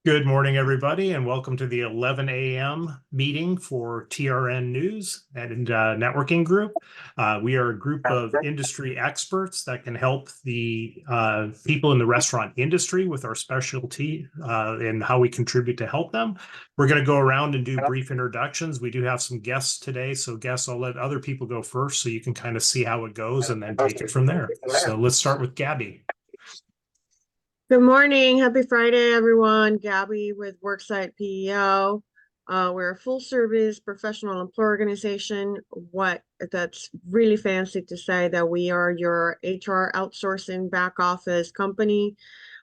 Good morning, everybody, and welcome to the 11 a.m. meeting for TRN News and Networking Group. We are a group of industry experts that can help the people in the restaurant industry with our specialty and how we contribute to help them. We're going to go around and do brief introductions. We do have some guests today, so guests, I'll let other people go first so you can kind of see how it goes and then take it from there. So let's start with Gabi. Good morning. Happy Friday, everyone. Gabi with Worksite PEO. We're a full service professional employer organization. That's really fancy to say that we are your HR outsourcing back office company.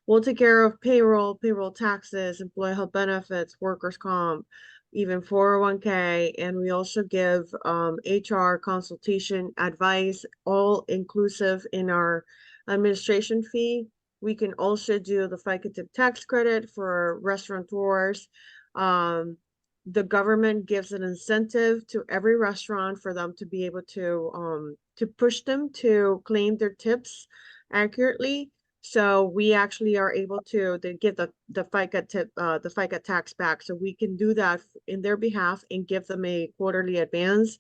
We'll take care of payroll taxes, employee health benefits, workers' comp, even 401k. And we also give HR consultation advice, all inclusive in our administration fee. We can also do the FICA tip tax credit for restaurateurs. The government gives an incentive to every restaurant for them to be able to push them to claim their tips accurately. So we actually are able to give the FICA tip, the FICA tax back. So we can do that in their behalf and give them a quarterly advance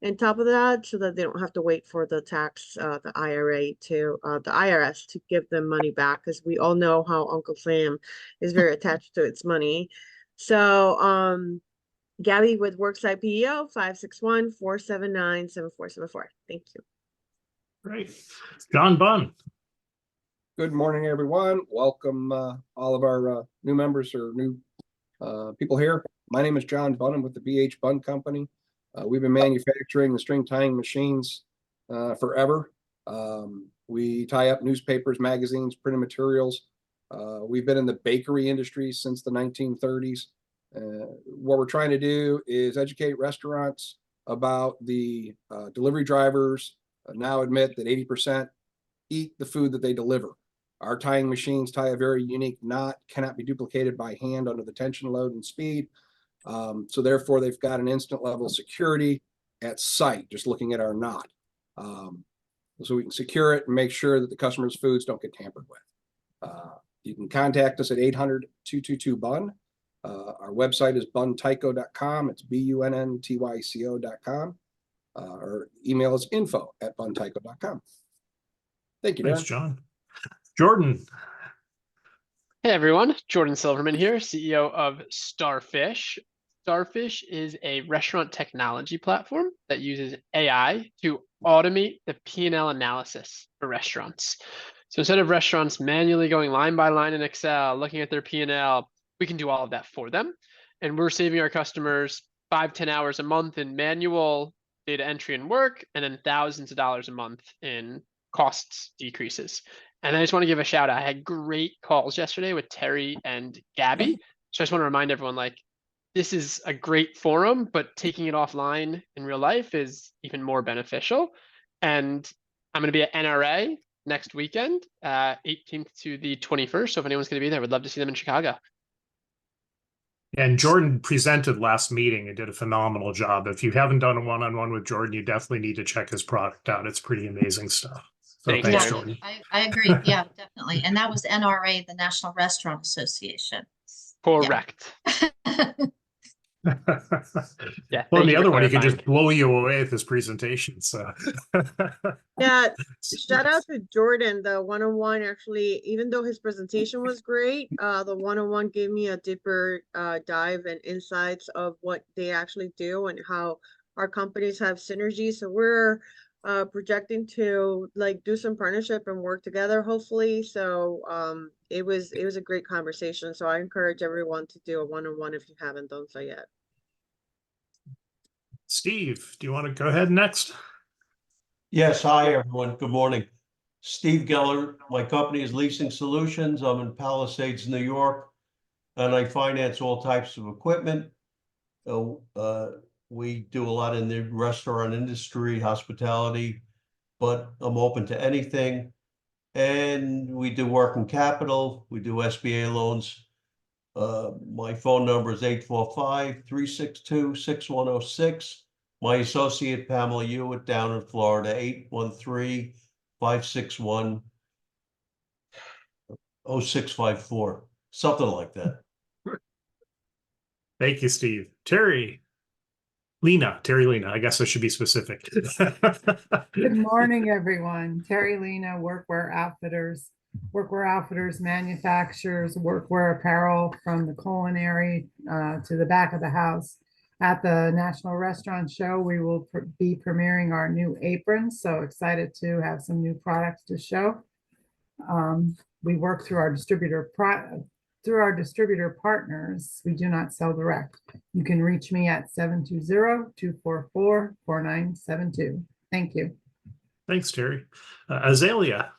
on top of that, so that they don't have to wait for the the IRS to give them money back, because we all know how Uncle Sam is very attached to its money. So Gabi with Worksite PEO, 561-479-7474. Thank you. Great. John Bunn. Good morning, everyone. Welcome all of our new members or new people here. My name is John Bunn. I'm with the BH Bunn Company. We've been manufacturing the string tying machines forever. We tie up newspapers, magazines, printed materials. We've been in the bakery industry since the 1930s. What we're trying to do is educate restaurants about the delivery drivers now admit that 80% eat the food that they deliver. Our tying machines tie a very unique knot, cannot be duplicated by hand under the tension load and speed. So therefore, they've got an instant level of security at site, just looking at our knot. So we can secure it and make sure that the customer's foods don't get tampered with. You can contact us at 800-222-BUN. Our website is buntyco.com. It's BUNNTYCO.com. Our email is info@buntyco.com. Thank you, Thanks, John. Jordan. Hey everyone, Jordan Silverman here, CEO of Starfish. Starfish is a restaurant technology platform that uses AI to automate the P&L analysis for restaurants. So instead of restaurants manually going line by line in Excel, looking at their P&L, we can do all of that for them. And we're saving our customers 5-10 hours a month in manual data entry and work, and then thousands of dollars a month in costs decreases. And I just want to give a shout out. I had great calls yesterday with Terry and Gabi. So I just want to remind everyone, like, this is a great forum, but taking it offline in real life is even more beneficial. And I'm going to be at NRA next weekend, 18th to the 21st. So if anyone's going to be there, we'd love to see them in Chicago. And Jordan presented last meeting and did a phenomenal job. If you haven't done a one-on-one with Jordan, you definitely need to check his product out. It's pretty amazing stuff. So thanks, Yeah, Jordan. I agree. Yeah, definitely. And that was NRA, the National Restaurant Association. Correct. Yeah. Well, and the other one, he could just blow you away with his presentation. So yeah, shout out to Jordan. The one-on-one, actually, even though his presentation was great, the one-on-one gave me a deeper dive and insights of what they actually do and how our companies have synergy. So we're projecting to do some partnership and work together, hopefully. So it was a great conversation. So I encourage everyone to do a one-on-one if you haven't done so yet. Steve, do you want to go ahead next? Yes, hi everyone. Good morning. Steve Geller. My company is Leasing Solutions. I'm in Palisades, New York, and I finance all types of equipment. We do a lot in the restaurant industry, hospitality, but I'm open to anything. And we do working capital. We do SBA loans. My phone number is 845-362-6106. My associate, Pamela Hewitt, down in Florida, 813-561-0654, something like that. Thank you, Steve. Terry Lena. I guess I should be specific. Good morning, everyone. Terry Lena, Workwear Outfitters. Workwear Outfitters manufactures workwear apparel from the culinary to the back of the house. At the National Restaurant Show, we will be premiering our new aprons. So excited to have some new products to show. We work through our distributor partners. We do not sell direct. You can reach me at 720-244-4972. Thank you. Thanks, Terry. Azalea.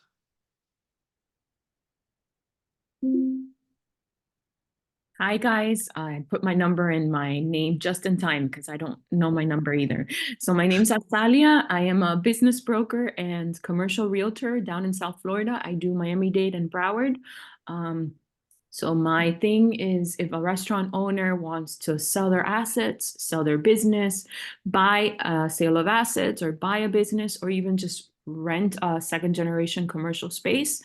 Hi guys, I put my number in my name just in time because I don't know my number either. So my name's Azalea. I am a business broker and commercial realtor down in South Florida. I do Miami-Dade and Broward. So my thing is, if a restaurant owner wants to sell their assets, sell their business, buy a sale of assets, or buy a business, or even just rent a second generation commercial space,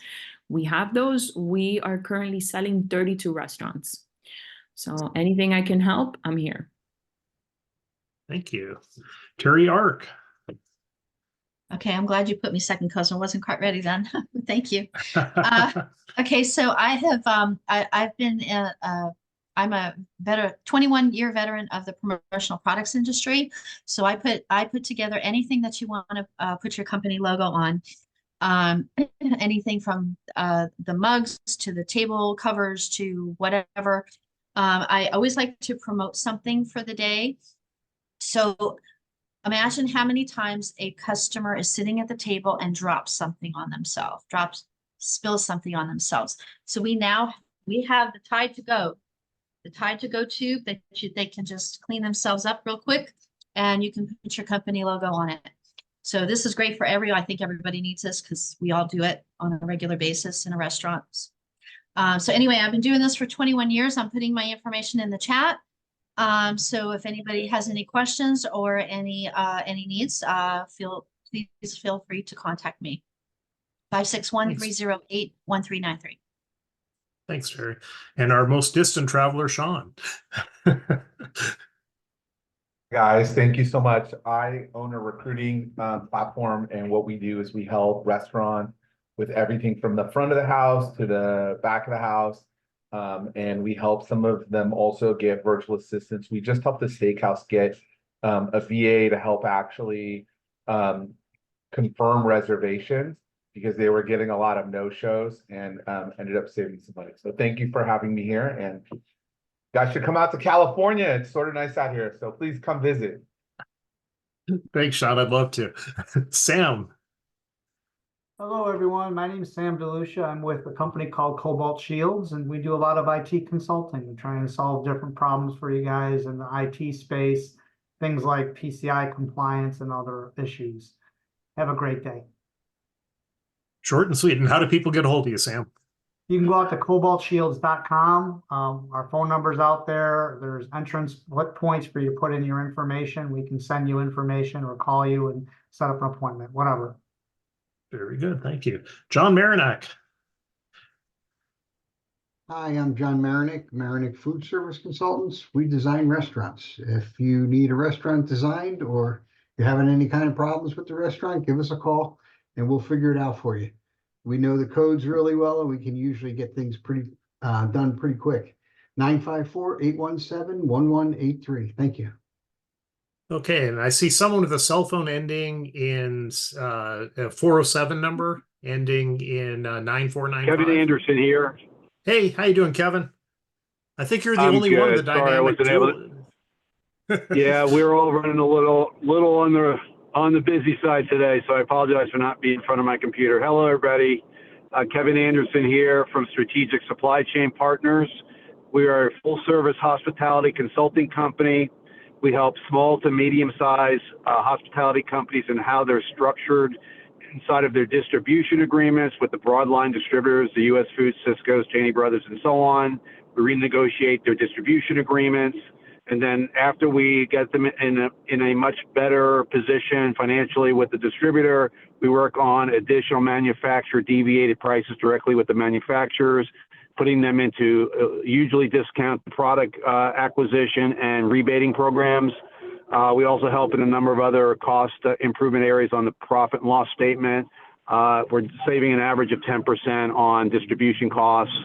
we have those. We are currently selling 32 restaurants. So anything I can help, I'm here. Thank you. Terry Ark. Okay, I'm glad you put me second cousin. I wasn't quite ready then. Thank you. Okay, so I have I've been I'm a 21-year veteran of the promotional products industry. So I put together anything that you want to put your company logo on. Anything from the mugs to the table covers to whatever. I always like to promote something for the day. So imagine how many times a customer is sitting at the table and drops something on themselves, spills something on themselves. So we have the Tide to Go tube that they can just clean themselves up real quick, and you can put your company logo on it. So this is great for I think everybody needs this because we all do it on a regular basis in a restaurant. So anyway, I've been doing this for 21 years. I'm putting my information in the chat. So if anybody has any questions or any needs, please feel free to contact me. 561-308-1393. Thanks, Terry. And our most distant traveler, Sean. Guys, thank you so much. I own a recruiting platform, and what we do is we help restaurants with everything from the front of the house to the back of the house. And we help some of them also get virtual assistants. We just helped the steakhouse get a VA to help actually confirm reservations because they were getting a lot of no-shows, and ended up saving some money. So thank you for having me here, and you guys should come out to California. It's sort of nice out here, so please come visit. Thanks, Sean. I'd love to. Sam. Hello, everyone. My name is Sam DeLucia. I'm with a company called Cobalt Shields, and we do a lot of IT consulting. We're trying to solve different problems for you guys in the IT space, things like PCI compliance and other issues. Have a great day. Short and sweet. And how do people get a hold of you, Sam? You can go out to cobaltshields.com. Our phone number's out there. There's entrance points for you to put in your information. We can send you information or call you and set up an appointment, whatever. Very good. Thank you. John Marinack. Hi, I'm John Marinick Food Service Consultants. We design restaurants. If you need a restaurant designed or you're having any kind of problems with the restaurant, give us a call and we'll figure it out for you. We know the codes really well, and we can usually get things done pretty quick. 954-817-1183. Thank you. Okay, and I see someone with a cell phone ending in a 407 number, ending in 9495. Kevin Anderson here. Hey, how you doing, Kevin? I think you're the I'm only good. one of the Sorry, I dynamic wasn't able Yeah, we're all running a little on the busy side today, so I apologize for not being in front of my computer. Hello, everybody. Kevin Anderson here from Strategic Supply Chain Partners. We are a full-service hospitality consulting company. We help small to medium-sized hospitality companies in how they're structured inside of their distribution agreements with the broadline distributors, the U.S. Foods, Sysco's, Cheney Brothers, and so on. We renegotiate their distribution agreements. And then after we get them in a much better position financially with the distributor, we work on additional manufacturer deviated prices directly with the manufacturers. putting them into hugely discounted product acquisition and rebating programs. We also help in a number of other cost improvement areas on the profit and loss statement. We're saving an average of 10% on distribution costs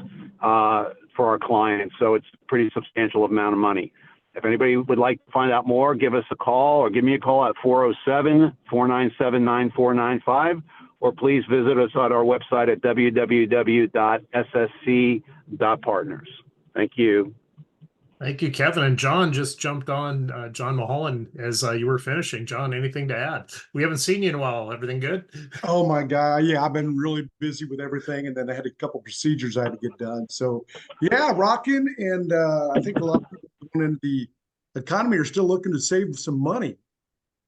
for our clients. So it's a pretty substantial amount of money. If anybody would like to find out more, give us a call or give me a call at 407-497-9495, or please visit us at our website at www.ssc.partners. Thank you. Thank you, Kevin. And John just jumped on, John Mulholland, as you were finishing. John, anything to add? We haven't seen you in a while. Everything good? Oh my God. Yeah, I've been really busy with everything. And then I had a couple procedures I had to get done. So yeah, rocking. And I think a lot of people going into the economy are still looking to save some money.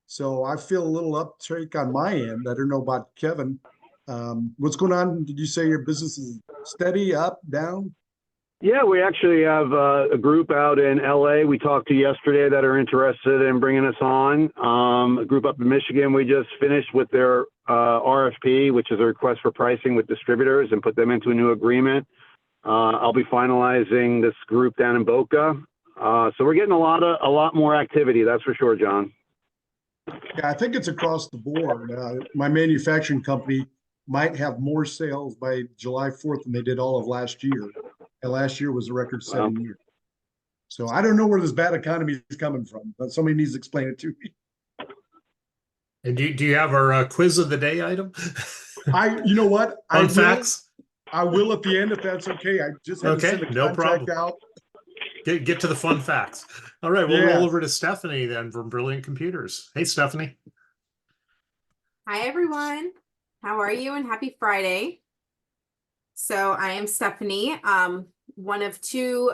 So I feel a little uptake on my end. I don't know about Kevin. What's going on? Did you say your business is steady, up, down? Yeah, we actually have a group out in LA we talked to yesterday that are interested in bringing us on. A group up in Michigan, we just finished with their RFP, which is a request for pricing with distributors, and put them into a new agreement. I'll be finalizing this group down in Boca. So we're getting a lot more activity, that's for sure, John. Yeah, I think it's across the board. My manufacturing company might have more sales by July 4th than they did all of last year. And last year was a record-setting year. So I don't know where this bad economy is coming from, but somebody needs to explain it to me. And do you have our quiz of the day item? You know what? Fun facts? I will at the end if that's okay. I just had to send a contract out. Get to the fun facts. All right, we'll Yeah. roll over to Stephanie then from Brilliant Computers. Hey, Stephanie. Hi, everyone. How are you? And happy Friday. So I am Stephanie, one of two.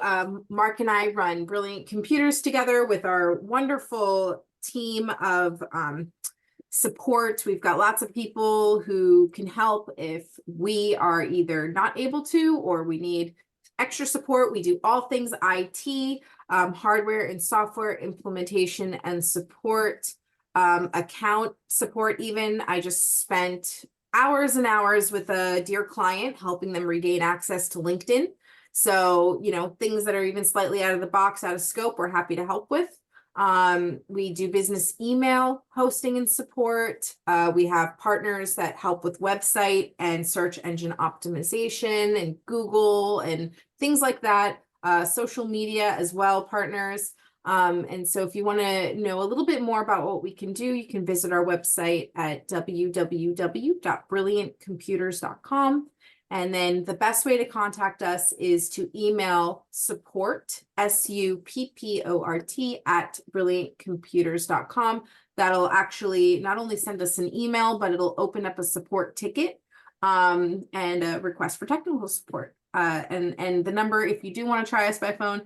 Mark and I run Brilliant Computers together with our wonderful team of support. We've got lots of people who can help if we are either not able to or we need extra support. We do all things IT, hardware and software implementation and support, account support even. I just spent hours and hours with a dear client helping them regain access to LinkedIn. So, things that are even slightly out of the box, out of scope, we're happy to help with. We do business email hosting and support. We have partners that help with website and search engine optimization and Google and things like that. Social media as well, partners. And so if you want to know a little bit more about what we can do, you can visit our website at www.brilliantcomputers.com. And then the best way to contact us is to email support, SUPPORT, at brilliantcomputers.com. That'll actually not only send us an email, but it'll open up a support ticket and a request for technical support. And the number, if you do want to try us by phone,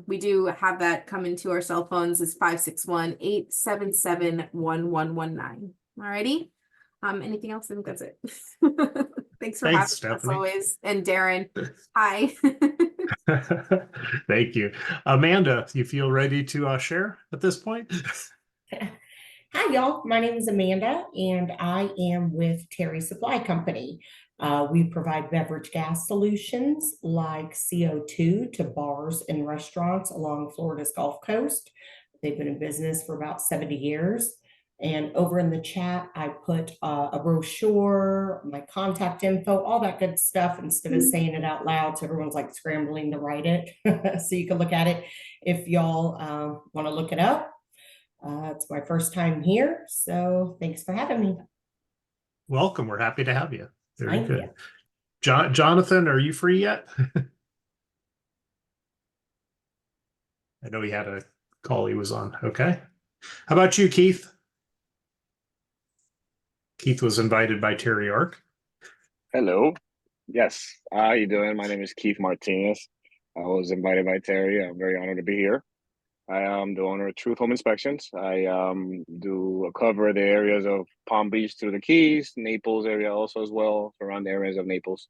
we do have that come into our cell phones, is 561-877-1119. Alrighty. Anything else? I think that's it. Thanks for having us as always. And Darren, hi. Thank you. Amanda, you feel ready to share at this point? Hi, y'all. My name is Amanda, and I am with Terry Supply Company. We provide beverage gas solutions like CO2 to bars and restaurants along Florida's Gulf Coast. They've been in business for about 70 years. And over in the chat, I put a brochure, my contact info, all that good stuff, instead of saying it out loud. So everyone's like scrambling to write it. So you can look at it if y'all want to look it up. It's my first time here. So thanks for having me. Welcome. We're happy to have you. Very Thank good. you. Jonathan, are you free yet? I know he had a call he was on. Okay. How about you, Keyth? Keyth was invited by Terry York. Hello. Yes. How you doing? My name is Keyth Martinez. I was invited by Terry. I'm very honored to be here. I am the owner of Truth Home Inspections. I do cover the areas of Palm Beach to the Keys, Naples area also as well, around the areas of Naples.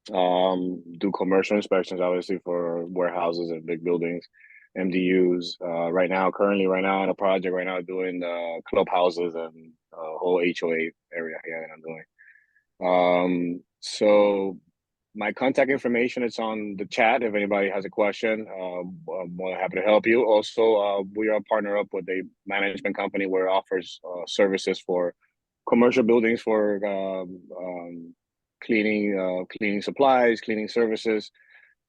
Do commercial inspections, obviously, for warehouses and big buildings, MDUs. Currently right now on a project doing clubhouses and whole HOA area here that I'm doing. So My contact information is on the chat. If anybody has a question, I'm more than happy to help you. Also, we are partner up with a management company where it offers services for commercial buildings for cleaning supplies, cleaning services,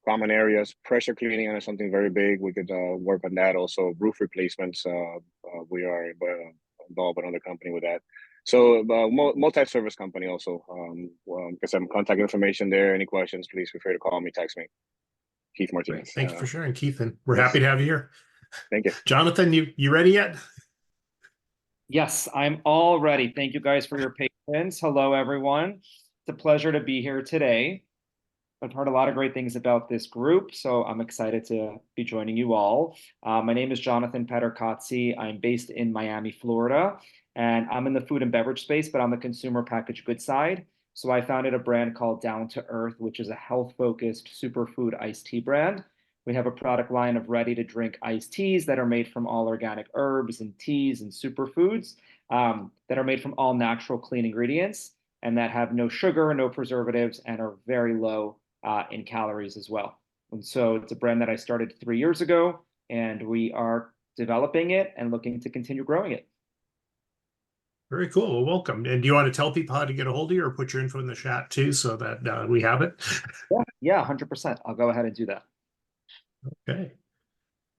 common areas, pressure cleaning, and something very big. We could work on that. Also, roof replacements. We are involved with another company with that. So multi-service company also. Like I said, contact information there. Any questions, please feel free to call me, text me. Keyth Martinez. Great. Thank you for sharing, Keyth, and we're yes. happy to have you here. Thank you. Jonathan, you ready yet? Yes, I'm all ready. Thank you guys for your patience. Hello, everyone. It's a pleasure to be here today. I've heard a lot of great things about this group, so I'm excited to be joining you all. My name is Jonathan Patarkitsi. I'm based in Miami, Florida, and I'm in the food and beverage space, but on the consumer packaged goods side. So I founded a brand called Down to Earth, which is a health-focused superfood iced tea brand. We have a product line of ready-to-drink iced teas that are made from all organic herbs and teas and superfoods that are made from all natural clean ingredients and that have no sugar, no preservatives, and are very low in calories as well. And so it's a brand that I started 3 years ago, and we are developing it and looking to continue growing it. Very cool. Well, welcome. And do you want to tell people how to get a hold of you or put your info in the chat too so that we have it? Yeah, 100%. I'll go ahead and do that. Okay.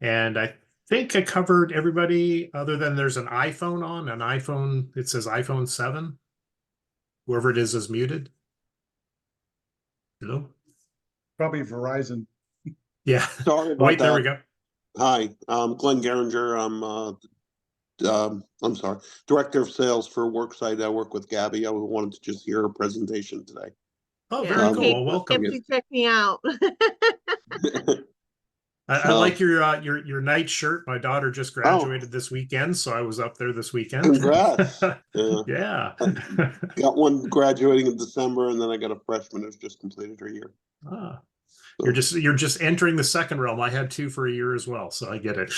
And I think I covered everybody other than there's an iPhone on, an iPhone, it says iPhone 7. Whoever it is muted. Hello? Probably Verizon. Yeah. Sorry about Wait, that. there we go. Hi, I'm Glenn Geringer. I'm sorry, Director of Sales for Worksite. I work with Gabi. I wanted to just hear her presentation today. Oh, Yeah, very cool. hey, Well, welcome. If you check me out. I like your night shirt. My daughter just graduated this weekend, so I was up there this weekend. Congrats. Yeah. Got one graduating in December, and then I got a freshman who's just completed her year. Ah. You're just entering the second realm. I had 2 for a year as well, so I get it.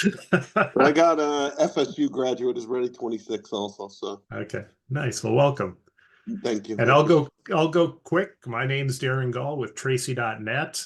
I got a FSU graduate is ready 26 also. So okay, nice. Well, welcome. Thank you. And I'll go quick. My name's Darren Gall with Tracy.net.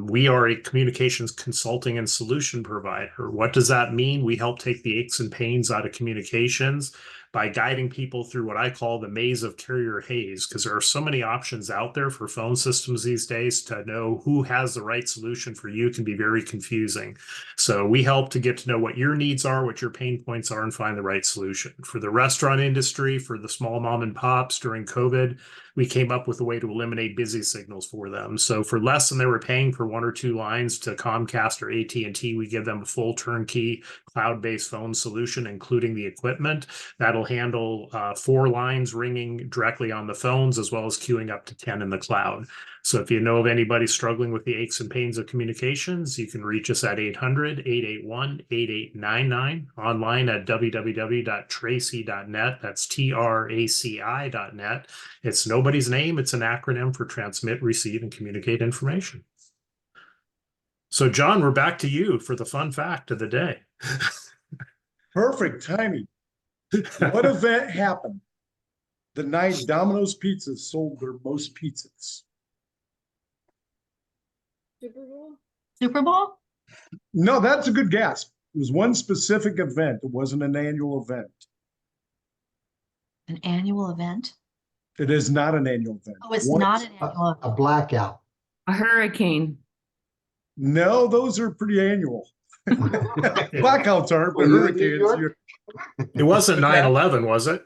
We are a communications consulting and solution provider. What does that mean? We help take the aches and pains out of communications by guiding people through what I call the maze of carrier haze, because there are so many options out there for phone systems these days. To know who has the right solution for you can be very confusing. So we help to get to know what your needs are, what your pain points are, and find the right solution. For the restaurant industry, for the small mom and pops during COVID, we came up with a way to eliminate busy signals for them. So for less than they were paying for 1 or 2 lines to Comcast or AT&T, we give them a full turnkey cloud-based phone solution, including the equipment that'll handle 4 lines ringing directly on the phones, as well as queuing up to 10 in the cloud. So if you know of anybody struggling with the aches and pains of communications, you can reach us at 800-881-8899, online at www.tracy.net. That's TRACI.net. It's nobody's name. It's an acronym for transmit, receive, and communicate information. So John, we're back to you for the fun fact of the day. Perfect timing. What event happened the night Domino's Pizza sold their most pizzas? Super Bowl? Super Bowl? No, that's a good guess. It was one specific event. It wasn't an annual event. An annual event? It is not an annual event. Oh, it's not an annual event. A blackout. A hurricane. No, those are pretty annual. Blackouts aren't, but Were you in New hurricanes. York? It wasn't 9/11, was it?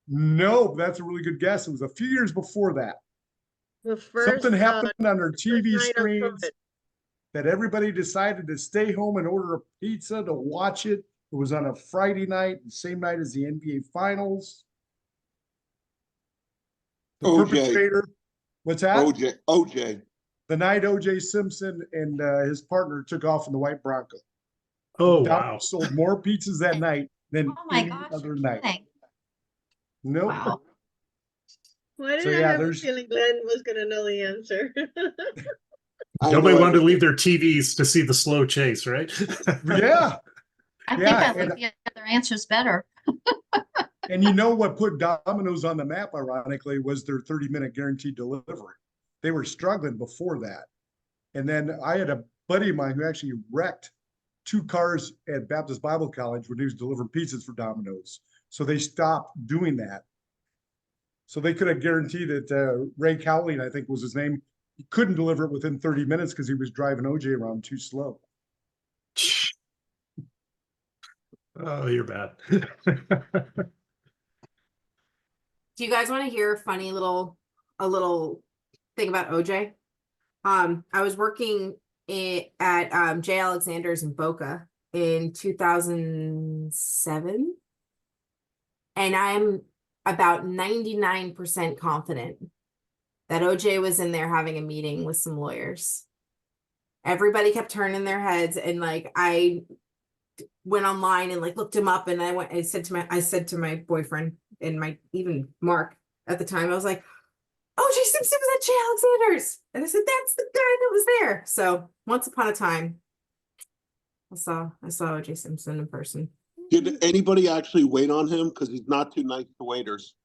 No, that's a really good guess. It was a few years before that. The first, Something happened on our TV night of screens COVID. that everybody decided to stay home and order a pizza to watch it. It was on a Friday night, the same night as the NBA Finals. The perpetrator, what's that? OJ. The night OJ Simpson and his partner took off in the white Bronco. Oh, Domino's wow. sold more pizzas that night than any other night. Nope. Wow. Why did So, I yeah, have a there's- feeling Glenn was going to know the answer? Nobody wanted to leave their TVs to see the slow chase, right? Yeah. I think I like the other answers better. And you know what put Domino's on the map, ironically, was their 30-minute guaranteed delivery. they were struggling before that. And then I had a buddy of mine who actually wrecked 2 cars at Baptist Bible College when he was delivering pizzas for Domino's. So they stopped doing that. So they could have guaranteed that Ray Cowling, I think was his name, he couldn't deliver it within 30 minutes because he was driving OJ around too slow. Oh, you're bad. Do you guys want to hear a little thing about OJ? I was working at J. Alexander's in Boca in 2007, and I'm about 99% confident that OJ was in there having a meeting with some lawyers. Everybody kept turning their heads, and like I went online and like looked him up, and I said to my boyfriend and my even Mark at the time, I was like, OJ Simpson was at J. Alexander's. And I said, that's the guy that was there. So once upon a time, I saw OJ Simpson in person. Did anybody actually wait on him? Because he's not too nice to waiters.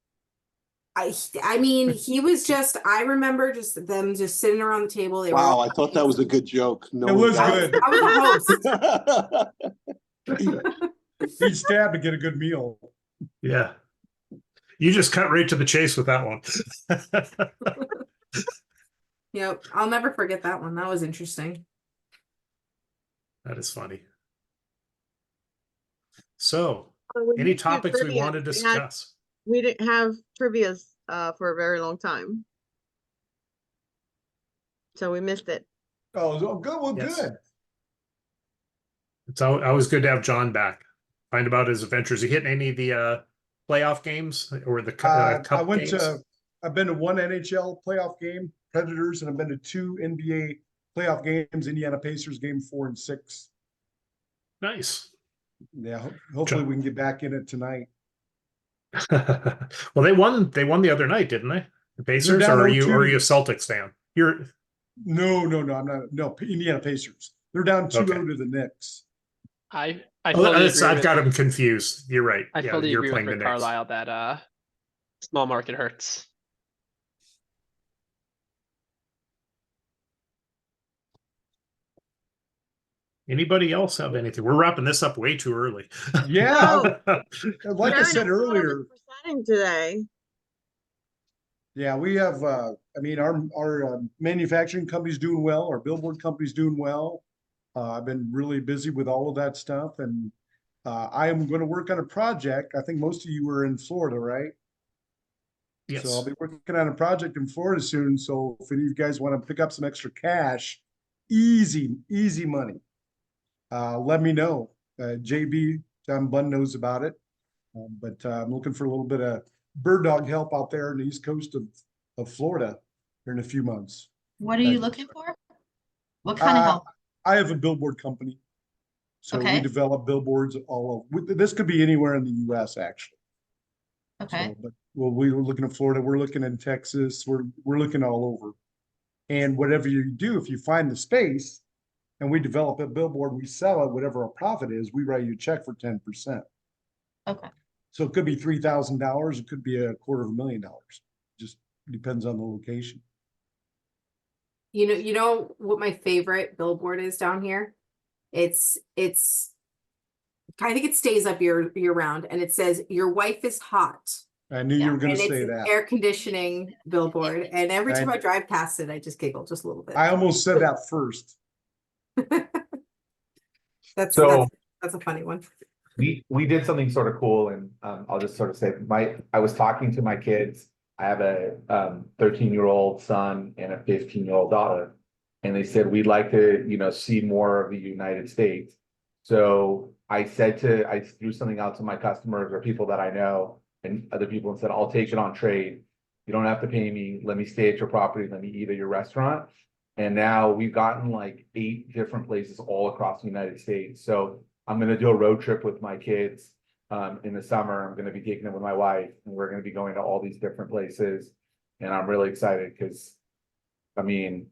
I mean, he was just, I remember just them just sitting around the table. They Wow, were I thought that was a good joke. No, It was good. I was the host. He'd stab to get a good meal. Yeah. You just cut right to the chase with that one. Yep. I'll never forget that one. That was interesting. That is funny. So, We any need to do topics we trivia. want to discuss? We didn't have trivias for a very long time. So we missed it. Oh, good. Well, Yes. good. It's always good to have John back. Find about his adventures. You hit any of the playoff games or the cup I went games? I've been to 1 NHL playoff game, Predators, and I've been to 2 NBA playoff games, Indiana Pacers game 4 and 6. Nice. Yeah, hopefully we can get back in it tonight. Well, they won the other night, didn't they? The Pacers, down or are you 0-2. a Celtics fan? You're No, I'm not. No, Indiana Pacers. They're down 2-0 Okay. to the Knicks. I Oh, totally agree I've with, got them confused. You're right. I Yeah, totally you're agree with playing the Rick Knicks. Carlisle that small market hurts. Anybody else have anything? We're wrapping this up way too early. Yeah, like I We're said in a earlier. presenting today. Yeah, we have. I mean, our manufacturing company's doing well. Our billboard company's doing well. I've been really busy with all of that stuff, and I am going to work on a project. I think most of you are in Florida, right? Yes. So I'll be working on a project in Florida soon. So if any of you guys want to pick up some extra cash, easy money, let me know. JB, John Bunn knows about it. But I'm looking for a little bit of bird dog help out there on the east coast of Florida here in a few months. What are you looking for? What kind of help? I have a billboard company. So we Okay. develop billboards all over. This could be anywhere in the US actually. Okay. So, but well, we were looking at Florida, we're looking in Texas, we're looking all over. And whatever you do, if you find the space and we develop a billboard, we sell it, whatever our profit is, we write you a check for 10%. Okay. So it could be $3,000, it could be $250,000. Just depends on the location. You know what my favorite billboard is down here? It's I think it stays up year round, and it says your wife is hot. I knew you were going And to it's say an that. air conditioning billboard, and every time I drive past it, I just giggle just a little bit. I almost said that first. That's So- that's a funny one. We did something sort of cool, and I'll just sort of say I was talking to my kids. I have a 13-year-old son and a 15-year-old daughter, and they said we'd like to see more of the United States. So I threw something out to my customers or people that I know and other people and said, I'll take it on trade. You don't have to pay me. Let me stay at your property. Let me eat at your restaurant. And now we've gotten like 8 different places all across the United States. So I'm going to do a road trip with my kids in the summer. I'm going to be taking them with my wife, and we're going to be going to all these different places. And I'm really excited because, I mean,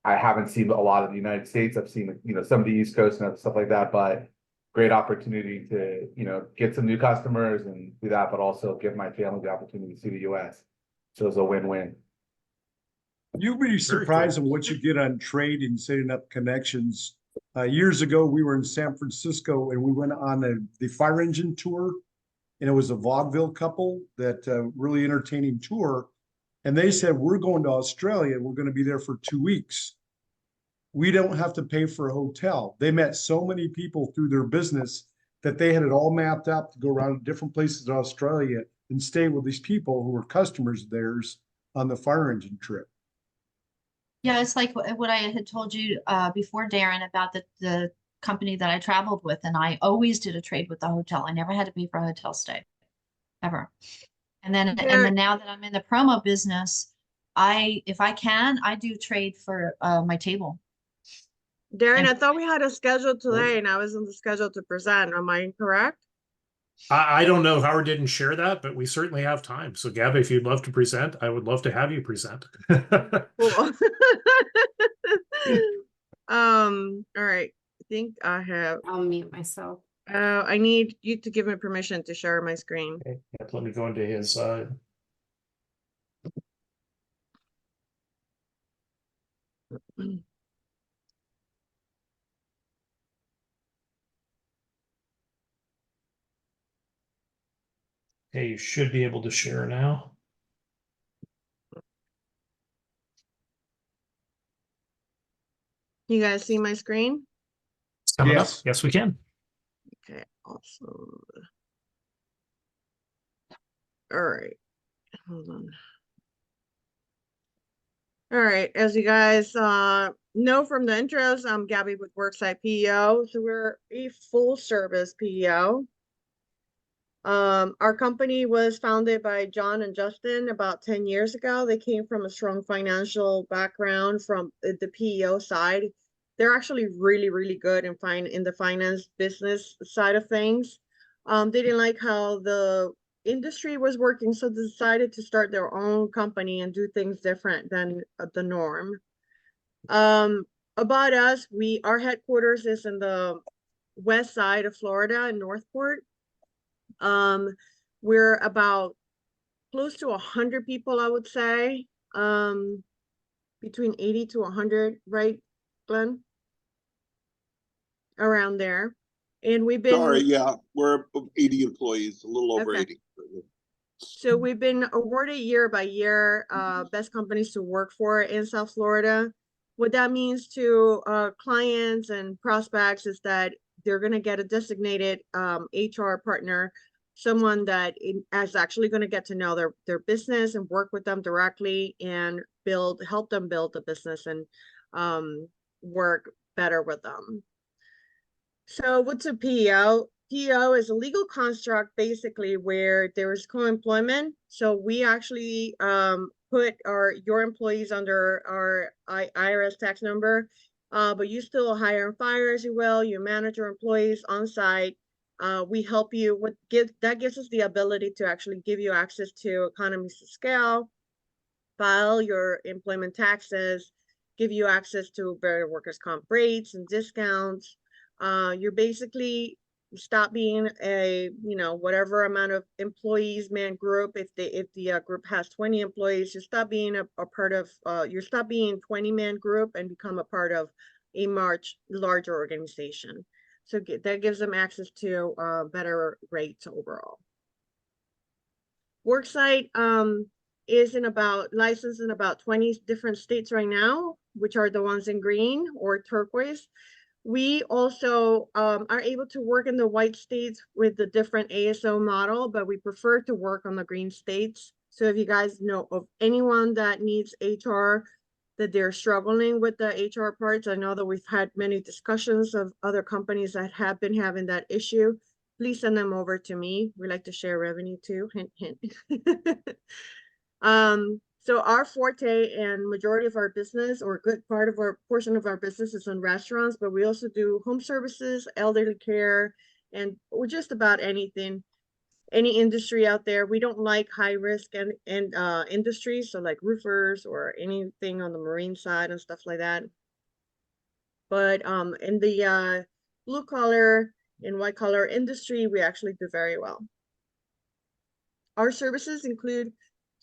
I haven't seen a lot of the United States. I've seen, some of the East Coast and other stuff like that, but great opportunity to, get some new customers and do that, but also give my family the opportunity to see the US. So it's a win-win. You'll be surprised at what you get on trade and setting up connections. Years ago, we were in San Francisco and we went on the fire engine tour. And it was a vaudeville couple that really entertaining tour. And they said, we're going to Australia. We're going to be there for 2 weeks. We don't have to pay for a hotel. They met so many people through their business that they had it all mapped out to go around to different places in Australia and stay with these people who were customers of theirs on the fire engine trip. Yeah, it's like what I had told you before, Darren, about the company that I traveled with, and I always did a trade with the hotel. I never had to pay for a hotel stay, ever. And then now that I'm in the promo business, if I can, I do trade for my table. Darren, I thought we had a schedule today and I was on the schedule to present. Am I incorrect? I don't know. Howard didn't share that, but we certainly have time. So Gabi, if you'd love to present, I would love to have you present. Cool. All right. I think I have. I'll mute myself. I need you to give me permission to share my screen. Okay. Let me go into his Okay, you should be able to share now. You guys see my screen? It's coming up. Yes, we can. Okay, awesome. All right, hold on. All right, as you guys know from the intros, I'm Gabi with Worksite PEO. So we're a full service PEO. Our company was founded by John and Justin about 10 years ago. They came from a strong financial background from the PEO side. They're actually really, really good in the finance business side of things. They didn't like how the industry was working, so they decided to start their own company and do things different than the norm. About us, our headquarters is in the west side of Florida in Northport. We're about close to 100 people, I would say, between 80 to 100, right, Glenn? Around there. And we've been— Sorry, yeah, we're 80 employees, a little over Okay. 80. So we've been awarded year by year best companies to work for in South Florida. What that means to clients and prospects is that they're going to get a designated HR partner, someone that is actually going to get to know their business and work with them directly and help them build the business and work better with them. So what's a PEO? PEO is a legal construct basically where there is co-employment. So we actually put your employees under our IRS tax number, but you still hire and fire as you will. You manage your employees on site. We help you that gives us the ability to actually give you access to economies of scale, file your employment taxes, give you access to better workers' comp rates and discounts. You're basically stop being a whatever amount of employees man group. If the group has 20 employees, you stop being a part of you stop being 20-man group and become a part of a much larger organization. So that gives them access to better rates overall. Worksite is licensed in about 20 different states right now, which are the ones in green or turquoise. We also are able to work in the white states with the different ASO model, but we prefer to work on the green states. So if you guys know of anyone that needs HR, that they're struggling with the HR parts, I know that we've had many discussions of other companies that have been having that issue. Please send them over to me. We like to share revenue too, hint, hint. So our forte and majority of our business, or a good part of our portion of our business, is in restaurants, but we also do home services, elderly care, and just about anything, any industry out there. We don't like high risk and industries, so like roofers or anything on the marine side and stuff like that. But in the blue collar and white collar industry, we actually do very well. Our services include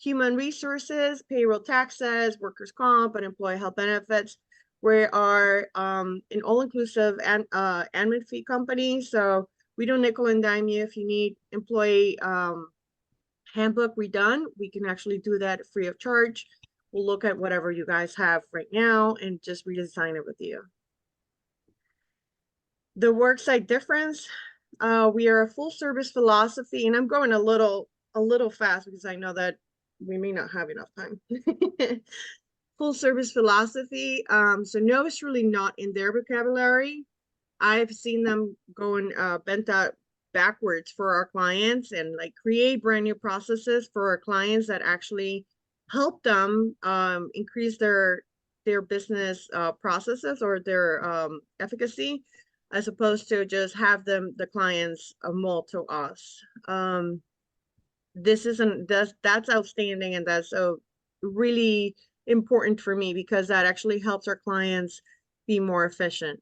human resources, payroll taxes, workers' comp, and employee health benefits. We are an all-inclusive and admin fee company, so we don't nickel and dime you. If you need employee handbook redone, we can actually do that free of charge. We'll look at whatever you guys have right now and just redesign it with you. The worksite difference, we are a full service philosophy, and I'm going a little fast because I know that we may not have enough time. Full service philosophy. So no, it's really not in their vocabulary. I've seen them going bent out backwards for our clients and like create brand new processes for our clients that actually help them increase their business processes or their efficacy, as opposed to just have the clients mold to us. That's outstanding, and that's really important for me because that actually helps our clients be more efficient.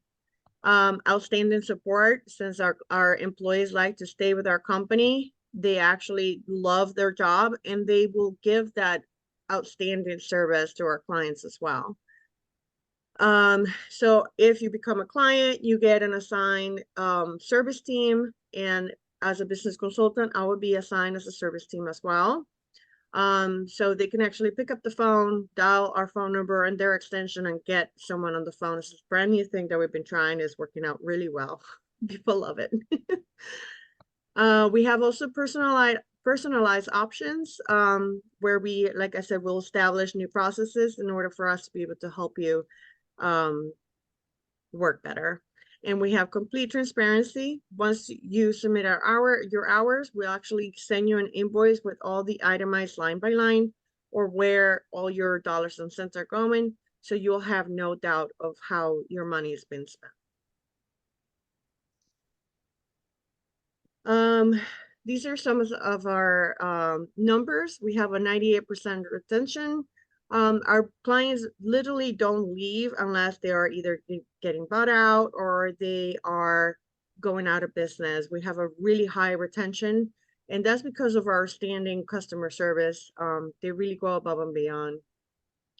Outstanding support, since our employees like to stay with our company, they actually love their job and they will give that outstanding service to our clients as well. So if you become a client, you get an assigned service team, and as a business consultant, I would be assigned as a service team as well. So they can actually pick up the phone, dial our phone number and their extension, and get someone on the phone. This is a brand new thing that we've been trying, is working out really well. People love it. We have also personalized options, where we, like I said, will establish new processes in order for us to be able to help you work better. And we have complete transparency. Once you submit your hours, we'll actually send you an invoice with all the itemized line by line, or where all your dollars and cents are going. So you'll have no doubt of how your money has been spent. These are some of our numbers. We have a 98% retention. Our clients literally don't leave unless they are either getting bought out or they are going out of business. We have a really high retention, and that's because of our standing customer service. They really go above and beyond.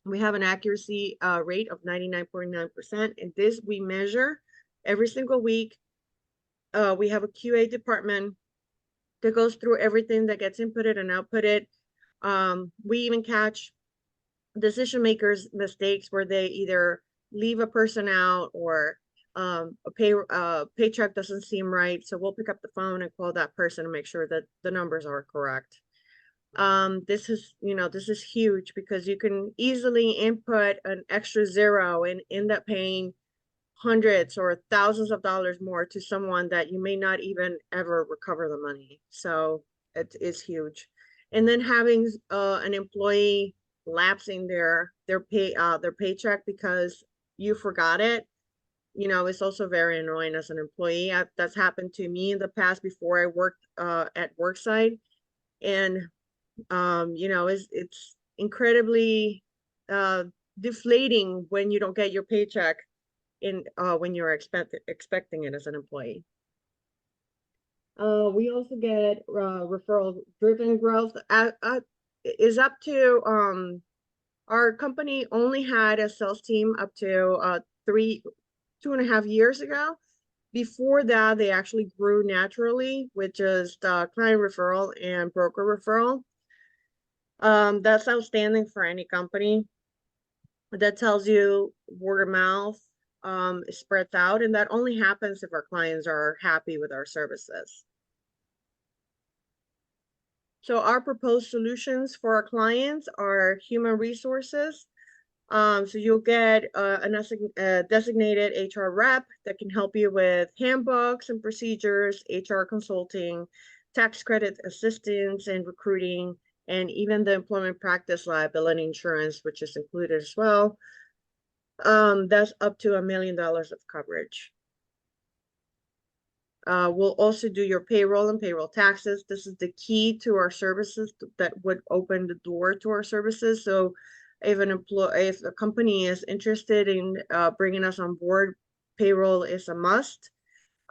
We have an accuracy rate of 99.9%, and this we measure every single week. We have a QA department that goes through everything that gets inputted and outputted. We even catch decision makers' mistakes where they either leave a person out or a paycheck doesn't seem right. So we'll pick up the phone and call that person and make sure that the numbers are correct. This is huge because you can easily input an extra zero and end up paying hundreds or thousands of dollars more to someone that you may not even ever recover the money. So it is huge. And then having an employee lapsing their paycheck because you forgot it, it's also very annoying as an employee. That's happened to me in the past before I worked at Worksite, and it's incredibly deflating when you don't get your paycheck when you're expecting it as an employee. We also get referral driven growth is up to our company only had a sales team up to 2.5 years ago. Before that, they actually grew naturally, which is client referral and broker referral. That's outstanding for any company. That tells you word of mouth spreads out, and that only happens if our clients are happy with our services. So our proposed solutions for our clients are human resources. So you'll get a designated HR rep that can help you with handbooks and procedures, HR consulting, tax credit assistance and recruiting, and even the employment practice liability insurance, which is included as well. That's up to $1 million of coverage. We'll also do your payroll and payroll taxes. This is the key to our services that would open the door to our services. So if a company is interested in bringing us on board, payroll is a must.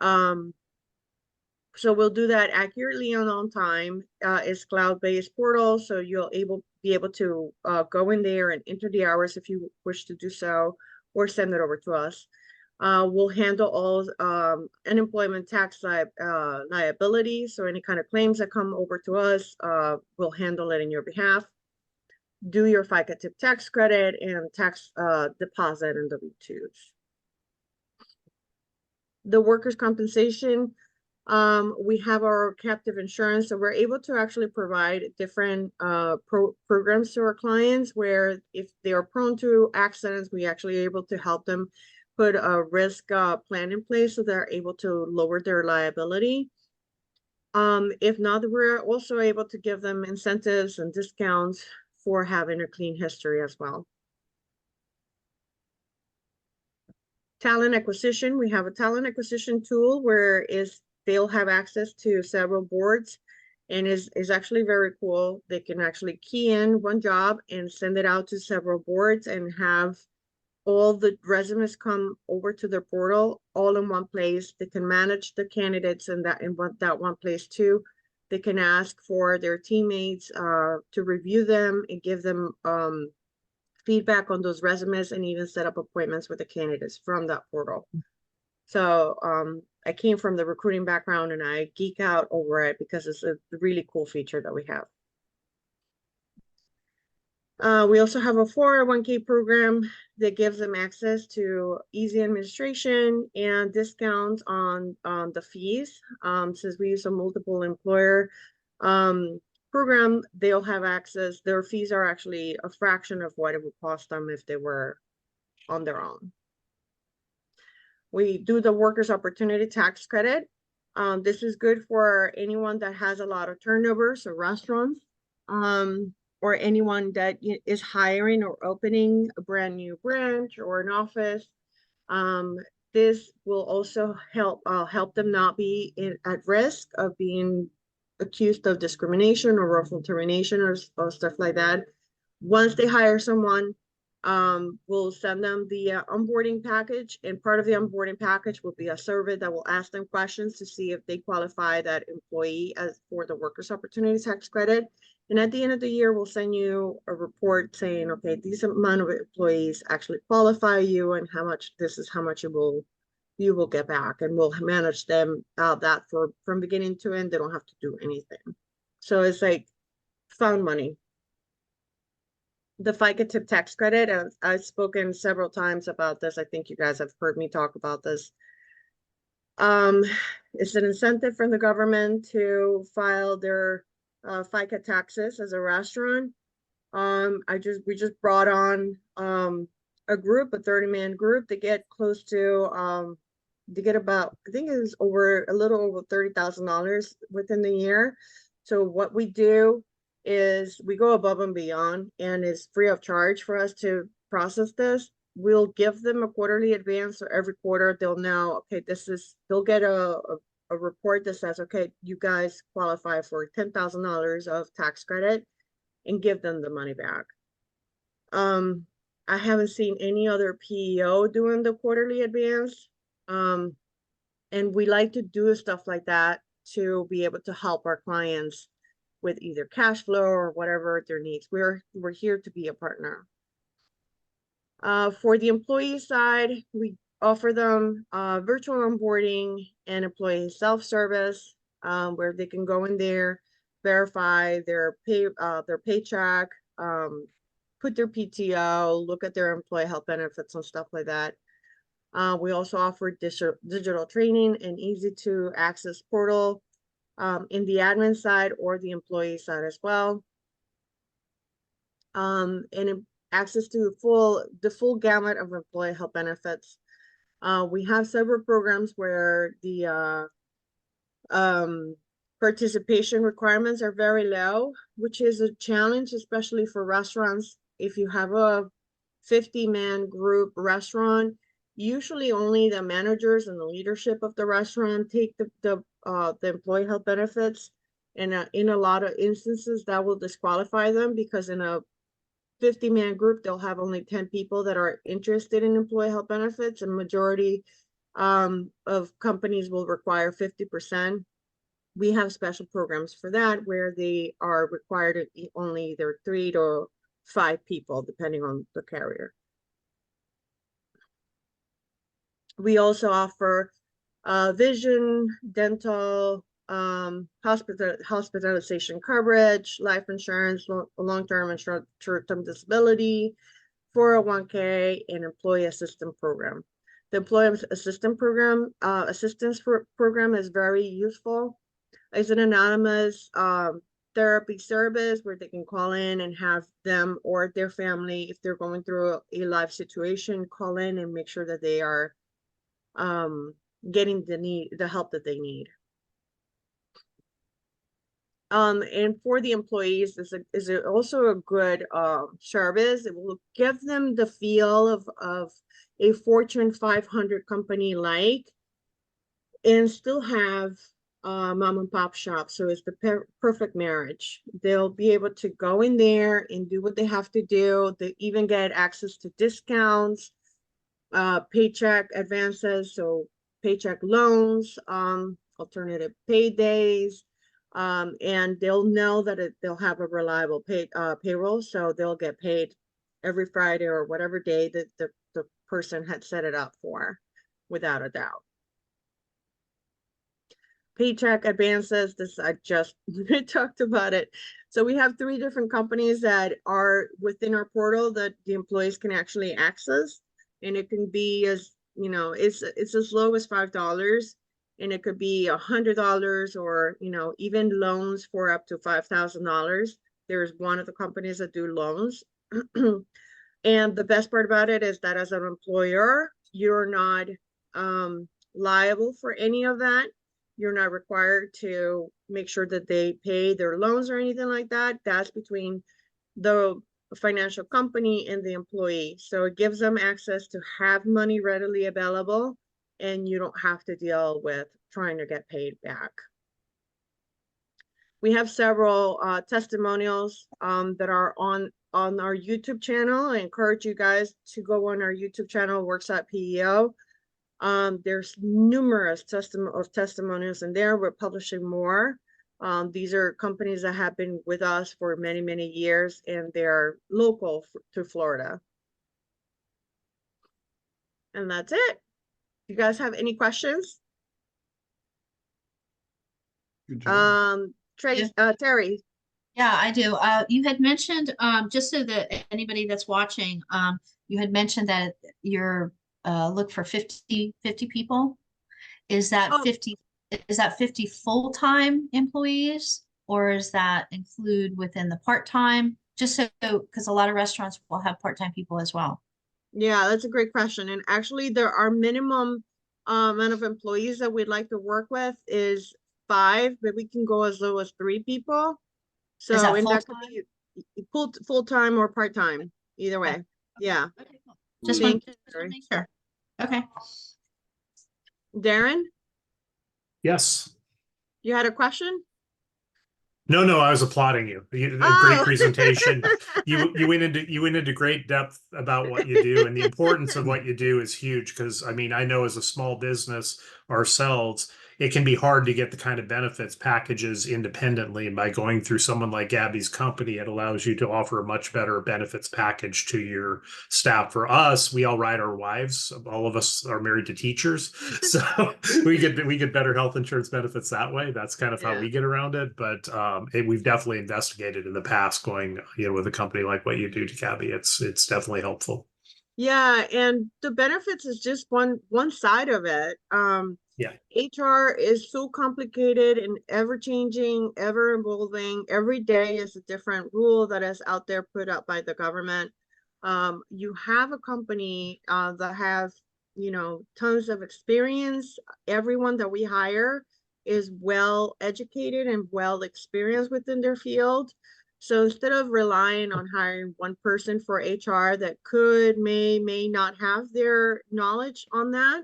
So we'll do that accurately and on time. It's cloud-based portal, so you'll be able to go in there and enter the hours if you wish to do so, or send it over to us. We'll handle all unemployment tax liability. So any kind of claims that come over to us, we'll handle it in your behalf. Do your FICA tip tax credit and tax deposit and W-2s. The workers' compensation, we have our captive insurance, so we're able to actually provide different programs to our clients where if they are prone to accidents, we actually able to help them put a risk plan in place so they're able to lower their liability. If not, we're also able to give them incentives and discounts for having a clean history as well. Talent acquisition, we have a talent acquisition tool where they'll have access to several boards and is actually very cool. They can actually key in one job and send it out to several boards and have all the resumes come over to their portal all in one place. They can manage the candidates in that one place too. They can ask for their teammates to review them and give them feedback on those resumes and even set up appointments with the candidates from that portal. So I came from the recruiting background and I geek out over it because it's a really cool feature that we have. We also have a 401k program that gives them access to easy administration and discounts on the fees. Since we use a multiple employer program, they'll have access. Their fees are actually a fraction of what it would cost them if they were on their own. We do the workers' opportunity tax credit. This is good for anyone that has a lot of turnover, so restaurants, or anyone that is hiring or opening a brand new branch or an office. This will also help them not be at risk of being accused of discrimination or wrongful termination or stuff like that. Once they hire someone, we'll send them the onboarding package, and part of the onboarding package will be a survey that will ask them questions to see if they qualify that employee as for the workers' opportunity tax credit. And at the end of the year, we'll send you a report saying, okay, these amount of employees actually qualify you, and this is how much you will get back, and we'll manage them that from beginning to end. They don't have to do anything. So it's like found money. The FICA tip tax credit, I've spoken several times about this. I think you guys have heard me talk about this. It's an incentive from the government to file their FICA taxes as a restaurant. We just brought on a group, a 30-man group, to get close to they get about, I think it was a little over $30,000 within the year. So what we do is we go above and beyond, and it's free of charge for us to process this. We'll give them a quarterly advance, so every quarter they'll know, okay, they'll get a report that says, okay, you guys qualify for $10,000 of tax credit, and give them the money back. I haven't seen any other PEO doing the quarterly advance. And we like to do stuff like that to be able to help our clients with either cash flow or whatever their needs. We're here to be a partner. For the employee side, we offer them virtual onboarding and employee self-service, where they can go in there, verify their paycheck, put their PTO, look at their employee health benefits and stuff like that. We also offer digital training and easy to access portal in the admin side or the employee side as well. And access to the full gamut of employee health benefits. We have several programs where the participation requirements are very low, which is a challenge, especially for restaurants. If you have a 50-man group restaurant, usually only the managers and the leadership of the restaurant take the employee health benefits. And in a lot of instances, that will disqualify them, because in a 50-man group, they'll have only 10 people that are interested in employee health benefits, and majority of companies will require 50%. we have special programs for that where they are required to only either 3 to 5 people, depending on the carrier. We also offer vision, dental, hospitalization coverage, life insurance, long-term and short-term disability, 401k, and employee assistance program. The employee assistance program is very useful. It's an anonymous therapy service where they can call in and have them or their family, if they're going through a life situation, call in and make sure that they are getting the help that they need. And for the employees, is also a good service. It will give them the feel of a Fortune 500 company and still have mom and pop shop. So it's the perfect marriage. They'll be able to go in there and do what they have to do. They even get access to discounts, paycheck advances, so paycheck loans, alternative paydays, and they'll know that they'll have a reliable payroll, so they'll get paid every Friday or whatever day that the person had set it up for, without a doubt. Paycheck advances, this I just talked about it. So we have 3 different companies that are within our portal that the employees can actually access, and it can be as, you know, it's as low as $5, and it could be $100, or, you know, even loans for up to $5,000. There's one of the companies that do loans. And the best part about it is that as an employer, you're not liable for any of that. You're not required to make sure that they pay their loans or anything like that. That's between the financial company and the employee. So it gives them access to have money readily available, and you don't have to deal with trying to get paid back. We have several testimonials that are on our YouTube channel. I encourage you guys to go on our YouTube channel, Worksite PEO. There's numerous testimonials in there. We're publishing more. These are companies that have been with us for many, many years, and they're local to Florida. And that's it. You guys have any questions? Terry. Yeah, I do. You had mentioned, just so that anybody that's watching, you had mentioned that you're look for 50 people. Is that 50 full-time employees, or is that include within the part-time? Just so, because a lot of restaurants will have part-time people as well. Yeah, that's a great question. And actually there are minimum amount of employees that we'd like to work with is 5, but we can go as low as 3 people. So is that that could be full-time or part-time, either way. Okay. Yeah. Okay, cool. Just want to make sure. Okay. Darren? Yes. You had a question? No, I was applauding you. Great presentation. You went into great depth about what you do, and the importance of what you do is huge, because I mean, I know as a small business ourselves, it can be hard to get the kind of benefits packages independently. And by going through someone like Gabi's company, it allows you to offer a much better benefits package to your staff. For us, we all ride our wives. All of us are married to teachers, so we get better health insurance benefits that way. That's kind of how we get around it. But we've definitely investigated in the past going, with a company like what you do to Gabi. It's definitely helpful. Yeah, and the benefits is just one side of it. Yeah. HR is so complicated and ever changing, ever evolving. Every day is a different rule that is out there put up by the government. You have a company that have, tons of experience. Everyone that we hire is well educated and well experienced within their field. So instead of relying on hiring one person for HR that may not have their knowledge on that,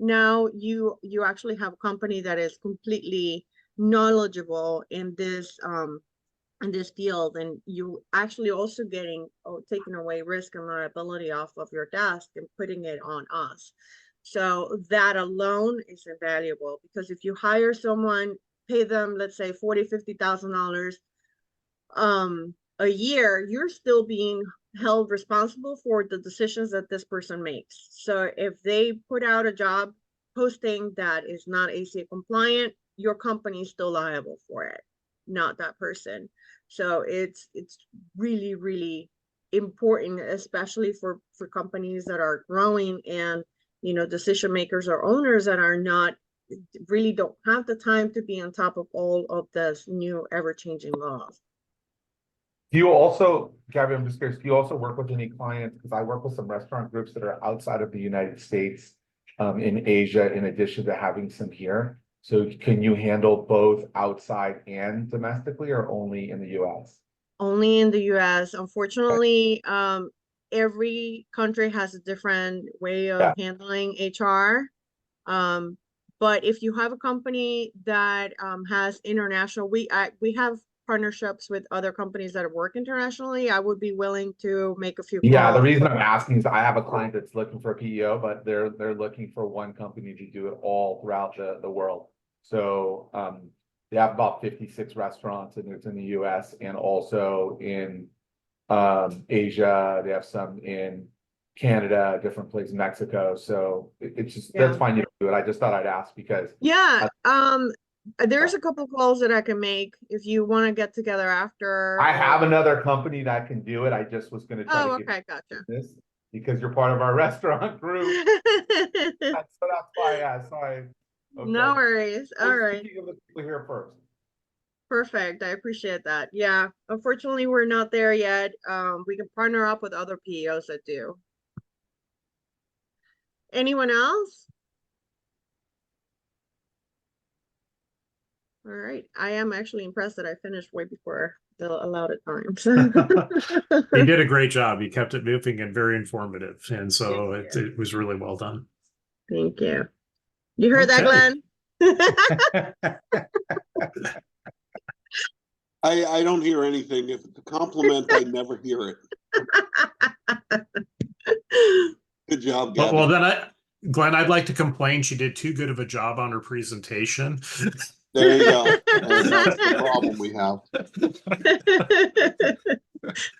now you actually have a company that is completely knowledgeable in this field, and you actually also taking away risk and liability off of your desk and putting it on us. So that alone is invaluable, because if you hire someone, pay them, let's say $40,000-$50,000 a year, you're still being held responsible for the decisions that this person makes. So if they put out a job posting that is not ACA compliant, your company is still liable for it, not that person. So it's really, really important, especially for companies that are growing and, you know, decision makers or owners that are not really don't have the time to be on top of all of this new ever-changing laws. Do you also, Gabby, I'm just curious, do you also work with any clients? Because I work with some restaurant groups that are outside of the United States, in Asia, in addition to having some here. So can you handle both outside and domestically, or only in the US? Only in the US. Unfortunately, every country has a different way of handling HR. But if you have a company that has international, we have partnerships with other companies that work internationally. I would be willing to make a few Yeah, the calls. reason I'm asking is I have a client that's looking for a PEO, but they're looking for one company to do it all throughout the world. So they have about 56 restaurants, and it's in the US and also in Asia. They have some in Canada, different places, Mexico. So it's just, that's fine, you do it. I just thought I'd ask because there's a couple calls that I can make if you want to get together after. I have another company that can do it. I just was going to try to get gotcha. this because you're part of our restaurant group. that's why I asked. Sorry. Okay. No worries. All right. Speaking of the people here first. Perfect. I appreciate that. Yeah. Unfortunately, we're not there yet. We can partner up with other PEOs that do. Anyone else? All right. I am actually impressed that I finished way before the allotted time. You did a great job. You kept it moving and very informative. And so it was really well done. Thank you. You heard that, Glenn? I don't hear anything. If it's a compliment, I never hear it. Good job, Gabby. Well, then Glenn, I'd like to complain. She did too good of a job on her presentation. There you go. That's the problem we have.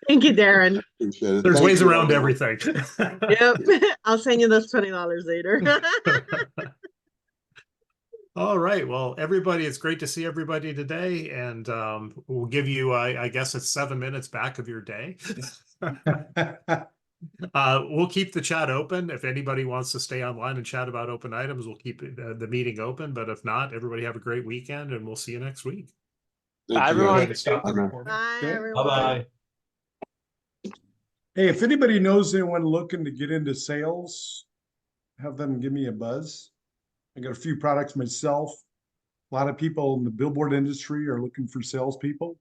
Thank you, Darren. Appreciate it. There's ways around everything. Yep. I'll send you those $20 later. All right. Well, everybody, it's great to see everybody today. And we'll give you, I guess it's 7 minutes back of your day. We'll keep the chat open. If anybody wants to stay online and chat about open items, we'll keep the meeting open. But if not, everybody have a great weekend and we'll see you next week. Bye, everyone. Bye, everyone. Bye-bye. Hey, if anybody knows anyone looking to get into sales, have them give me a buzz. I got a few products myself. A lot of people in the billboard industry are looking for salespeople.